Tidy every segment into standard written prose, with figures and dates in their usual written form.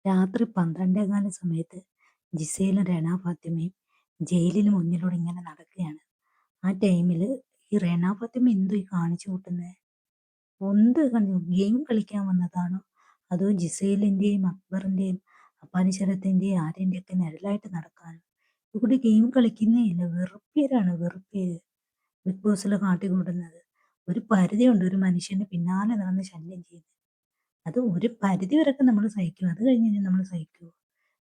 രാത്രി 12:15 സമയത്ത് ജിസയിലും റെന ഫാത്തിമയും ജയിലിന് മുന്നിലൂടെ ഇങ്ങനെ നടക്കുകയാണ്. ആ ടൈമില് ഈ റെന ഫാത്തിമ എന്തോ ഈ കാണിച്ചു കൂട്ടുന്നത്? ഗെയിം കളിക്കാൻ വന്നതാണോ? അതോ ജിസയിലിന്റെയും അക്ബറിന്റെയും അപ്പാനിശരത്തിന്റെയും ആര്യന്റെ ഒക്കെ നിഴലായിട്ട് നടക്കാനോ? ഇവിടെ ഗെയിം കളിക്കുന്നേ ഇല്ല, വെറുപ്പേരാണ് വെറുപ്പേര്. ബിഗ് ബോസിൽ കാട്ടിക്കൂട്ടുന്നത് ഒരു പരിധിയുണ്ട്, ഒരു മനുഷ്യന്റെ പിന്നാലെ നടന്ന് ശല്യം ചെയ്യുന്നത്. അത് ഒരു പരിധി വരെയൊക്കെ നമ്മൾ സഹിക്കും, അത് കഴിഞ്ഞ് കഴിഞ്ഞാൽ നമ്മൾ സഹിക്കുമോ?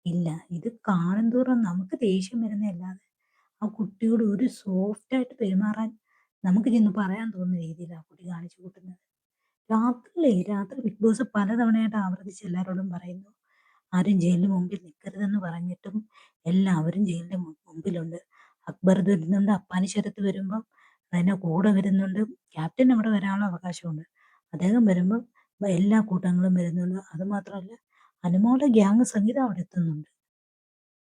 ഇല്ല. ഇത് കാണുന്തോറും നമുക്ക് ദേഷ്യം വരുന്നതല്ലാതെ ആ കുട്ടിയോട് ഒരു സോഫ്റ്റ് ആയിട്ട് പെരുമാറാൻ നമുക്ക് ചെന്ന് പറയാൻ തോന്നുന്ന രീതിയിലാണ് ആ കുട്ടി കാണിച്ചു കൂട്ടുന്നത്. രാത്രി ബിഗ് ബോസ് പലതവണയായിട്ട് ആവർത്തിച്ച് എല്ലാവരോടും പറയുന്നു, ആരും ജയിലിന് മുമ്പിൽ നിൽക്കരുതെന്ന് പറഞ്ഞിട്ടും എല്ലാവരും ജയിലിന്റെ മുമ്പിലുണ്ട്. അക്ബർ വരുന്നുണ്ട്, അപ്പാനി ശരത്ത് വരുമ്പം അതിനെ കൂടെ വരുന്നുണ്ട്, ക്യാപ്റ്റൻ അവിടെ വരാനുള്ള അവകാശമുണ്ട്. അദ്ദേഹം വരുമ്പം എല്ലാ കൂട്ടങ്ങളും വരുന്നുണ്ട്. അത് മാത്രമല്ല, അനുമോളുടെ ഗ്യാങ് സംഗീതം അവിടെ എത്തുന്നുണ്ട്.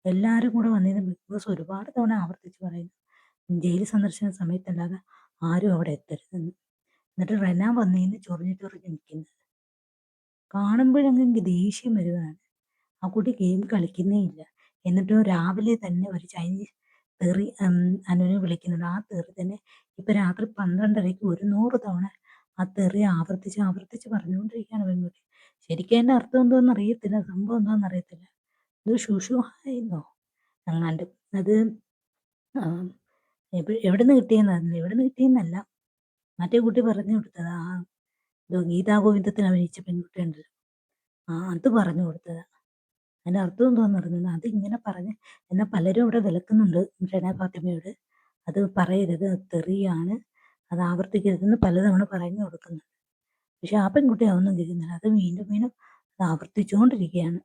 എല്ലാവരും കൂടെ വന്നിരുന്ന് ബിഗ് ബോസ് ഒരുപാട് തവണ ആവർത്തിച്ച് പറയുന്നു, ജയിൽ സന്ദർശന സമയത്തല്ലാതെ ആരും അവിടെ എത്തരുതെന്ന്. എന്നിട്ട് റെന വന്നതിന് ചൊറിഞ്ഞ് ചൊറിഞ്ഞ് നിൽക്കുന്നത് കാണുമ്പോഴെങ്കിൽ ദേഷ്യം വരുവാണ്. ആ കുട്ടി ഗെയിം കളിക്കുന്നേ ഇല്ല. എന്നിട്ടും രാവിലെ തന്നെ ഒരു ചൈനീസ് തെറി അനുവിനെ വിളിക്കുന്നുണ്ട്. ആ തെറി തന്നെ ഇപ്പൊ രാത്രി 12:30 ഒരു 100 തവണ ആ തെറി ആവർത്തിച്ച് ആവർത്തിച്ച് പറഞ്ഞുകൊണ്ടിരിക്കുകയാണ് പെൺകുട്ടി. ശരിക്കും അതിന്റെ അർത്ഥം എന്തോന്ന് അറിയത്തില്ല, സംഭവം എന്തോന്ന് അറിയത്തില്ല. ഇത് ശുശുഹായെന്നോ അങ്ങാണ്ട്. അത് എവിടുന്ന് കിട്ടിയെന്നറിയില്ല, എവിടുന്ന് കിട്ടിയെന്നല്ല, മറ്റേ കുട്ടി പറഞ്ഞു കൊടുത്തതാ. ഗീതാ ഗോവിന്ദത്തിന് അഭിനയിച്ച പെൺകുട്ടി ഉണ്ടല്ലോ, അത് പറഞ്ഞു കൊടുത്തതാ. അതിന്റെ അർത്ഥം എന്തോന്ന് അറിഞ്ഞില്ല. അത് ഇങ്ങനെ പറഞ്ഞ് എന്നാൽ പലരും ഇവിടെ വിലക്കുന്നുണ്ട് റെന ഫാത്തിമയോട്. അത് പറയരുത്, അത് തെറിയാണ്, അത് ആവർത്തിക്കരുതെന്ന് പലതവണ പറഞ്ഞു കൊടുക്കുന്നുണ്ട്. പക്ഷെ ആ പെൺകുട്ടി അതൊന്നും കേൾക്കുന്നില്ല. അത് വീണ്ടും വീണ്ടും അത് ആവർത്തിച്ചുകൊണ്ടിരിക്കുകയാണ്.